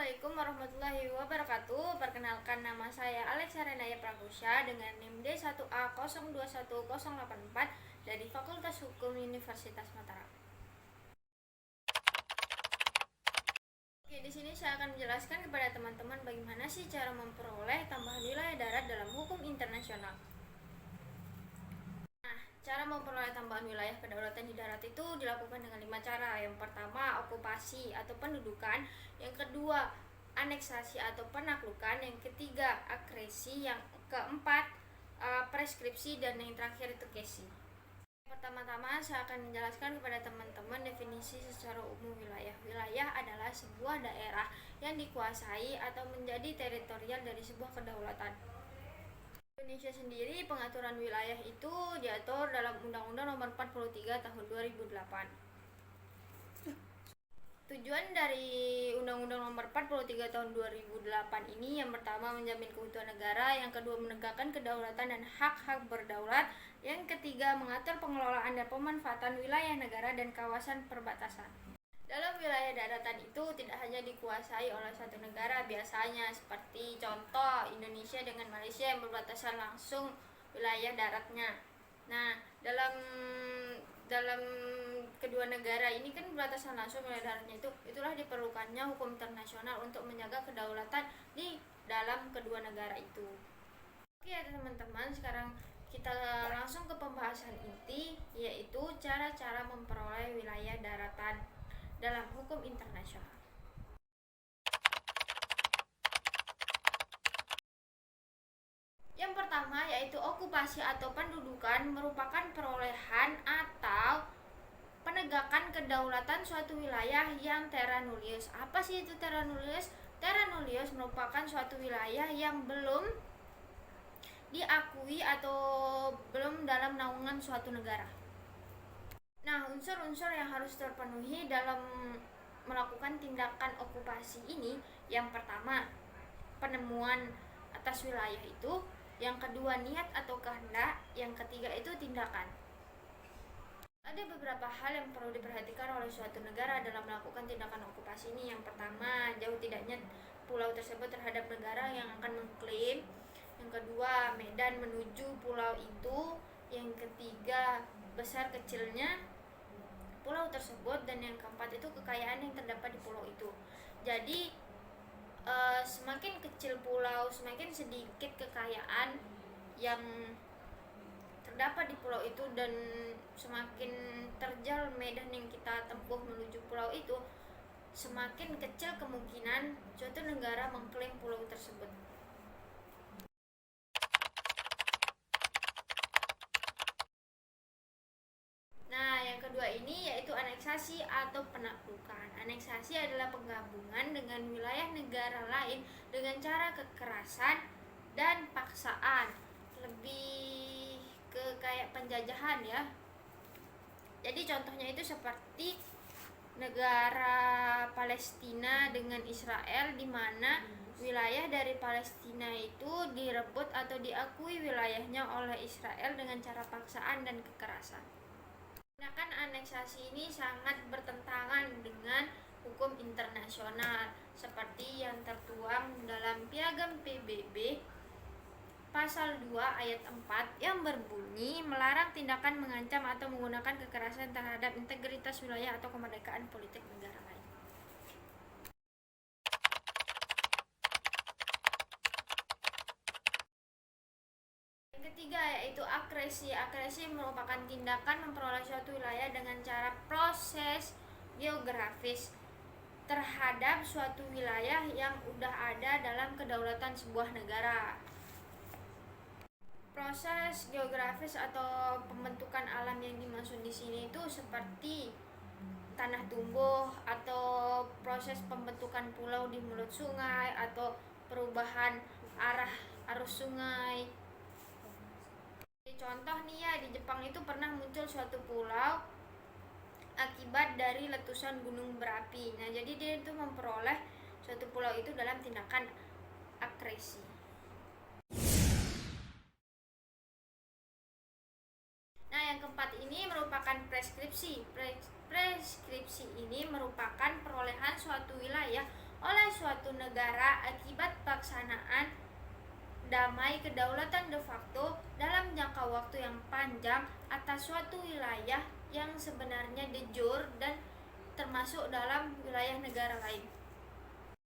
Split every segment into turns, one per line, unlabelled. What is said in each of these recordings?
Assalamualaikum warahmatullahi wabarakatuh. Perkenalkan, nama saya Alexa Renaya Pragusya dengan NIM D1A021084 dari Fakultas Hukum Universitas Mataram. Oke, di sini saya akan menjelaskan kepada teman-teman bagaimana sih cara memperoleh tambahan wilayah darat dalam hukum internasional. Cara memperoleh tambahan wilayah kedaulatan di darat itu dilakukan dengan 5 cara. Yang pertama, okupasi atau pendudukan. Yang kedua, aneksasi atau penaklukan. Yang ketiga, akresi. Yang keempat, preskripsi. Dan yang terakhir itu kesi. Pertama-tama saya akan menjelaskan kepada teman-teman definisi secara umum wilayah. Wilayah adalah sebuah daerah yang dikuasai atau menjadi teritorial dari sebuah kedaulatan. Indonesia sendiri, pengaturan wilayah itu diatur dalam Undang-Undang Nomor 43 Tahun 2008. Tujuan dari Undang-Undang Nomor 43 Tahun 2008 ini yang pertama menjamin keutuhan negara, yang kedua menegakkan kedaulatan dan hak-hak berdaulat, yang ketiga mengatur pengelolaan dan pemanfaatan wilayah negara dan kawasan perbatasan. Dalam wilayah daratan itu tidak hanya dikuasai oleh satu negara, biasanya seperti contoh Indonesia dengan Malaysia yang berbatasan langsung wilayah daratnya. Nah, dalam kedua negara ini kan berbatasan langsung wilayah daratnya itulah diperlukannya hukum internasional untuk menjaga kedaulatan di dalam kedua negara itu. Oke ya teman-teman, sekarang kita langsung ke pembahasan inti, yaitu cara-cara memperoleh wilayah daratan dalam hukum internasional. Yang pertama yaitu okupasi atau pendudukan, merupakan perolehan atau penegakan kedaulatan suatu wilayah yang terra nullius. Apa sih itu terra nullius? Terra nullius merupakan suatu wilayah yang belum diakui atau belum dalam naungan suatu negara. Nah, unsur-unsur yang harus terpenuhi dalam melakukan tindakan okupasi ini, yang pertama, penemuan atas wilayah itu, yang kedua, niat atau kehendak, yang ketiga itu tindakan. Ada beberapa hal yang perlu diperhatikan oleh suatu negara dalam melakukan tindakan okupasi ini. Yang pertama, jauh tidaknya pulau tersebut terhadap negara yang akan mengklaim. Yang kedua, medan menuju pulau itu. Yang ketiga, besar kecilnya pulau tersebut, dan yang keempat itu kekayaan yang terdapat di pulau itu. Jadi semakin kecil pulau, semakin sedikit kekayaan yang terdapat di pulau itu, dan semakin terjal medan yang kita tempuh menuju pulau itu, semakin kecil kemungkinan suatu negara mengklaim pulau tersebut. Kedua ini yaitu aneksasi atau penaklukan. Aneksasi adalah penggabungan dengan wilayah negara lain dengan cara kekerasan dan paksaan, lebih ke kayak penjajahan ya. Jadi contohnya itu seperti negara Palestina dengan Israel, di mana wilayah dari Palestina itu direbut atau diakui wilayahnya oleh Israel dengan cara paksaan dan kekerasan. Tindakan aneksasi ini sangat bertentangan dengan hukum internasional seperti yang tertuang dalam Piagam PBB pasal 2 ayat 4 yang berbunyi melarang tindakan mengancam atau menggunakan kekerasan terhadap integritas wilayah atau kemerdekaan politik negara lain. Ketiga yaitu akresi. Akresi merupakan tindakan memperoleh suatu wilayah dengan cara proses geografis terhadap suatu wilayah yang udah ada dalam kedaulatan sebuah negara. Proses geografis atau pembentukan alam yang dimaksud di sini itu seperti tanah tumbuh, atau proses pembentukan pulau di mulut sungai, atau perubahan arah arus sungai. Contoh nih ya, di Jepang itu pernah muncul suatu pulau akibat dari letusan gunung berapi. Nah, jadi dia itu memperoleh suatu pulau itu dalam tindakan akresi. Nah, yang keempat ini merupakan preskripsi. Preskripsi ini merupakan perolehan suatu wilayah oleh suatu negara akibat pelaksanaan damai kedaulatan de facto dalam jangka waktu yang panjang atas suatu wilayah yang sebenarnya de jure dan termasuk dalam wilayah negara lain.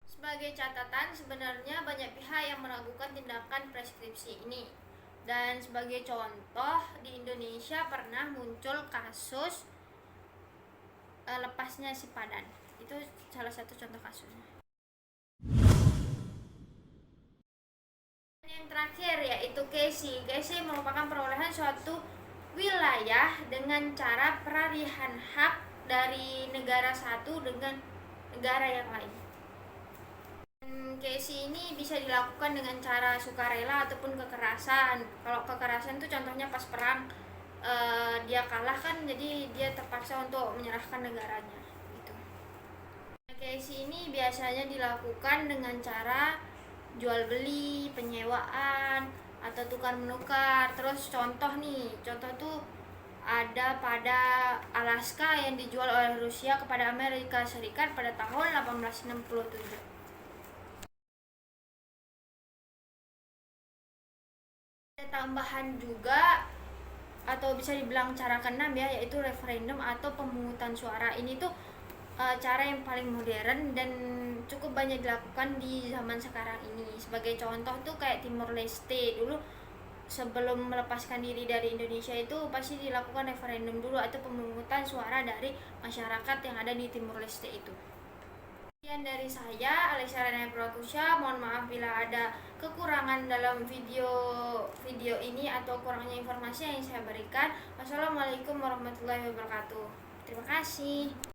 Sebagai catatan, sebenarnya banyak pihak yang meragukan tindakan preskripsi ini. Dan sebagai contoh, di Indonesia pernah muncul kasus lepasnya sipadan. Itu salah satu contoh kasusnya. Yang terakhir yaitu Casey. Casey merupakan perolehan suatu wilayah dengan cara peralihan hak dari negara satu dengan negara yang lain. Casey ini bisa dilakukan dengan cara sukarela ataupun kekerasan. Kalau kekerasan itu contohnya pas perang, dia kalah kan, jadi dia terpaksa untuk menyerahkan negaranya gitu. Casey ini biasanya dilakukan dengan cara jual beli, penyewaan, atau tukar menukar. Terus contoh tuh ada pada Alaska yang dijual oleh Rusia kepada Amerika Serikat pada tahun 1867. Ada tambahan juga atau bisa dibilang cara keenam ya, yaitu referendum atau pemungutan suara. Ini tuh cara yang paling modern dan cukup banyak dilakukan di zaman sekarang ini. Sebagai contoh tuh kayak Timor Leste dulu, sebelum melepaskan diri dari Indonesia itu pasti dilakukan referendum dulu atau pemungutan suara dari masyarakat yang ada di Timor Leste itu. Sekian dari saya, Alexia Renaya Prakusya. Mohon maaf bila ada kekurangan dalam video ini atau kurangnya informasi yang saya berikan. Wassalamualaikum warahmatullahi wabarakatuh. Terima kasih.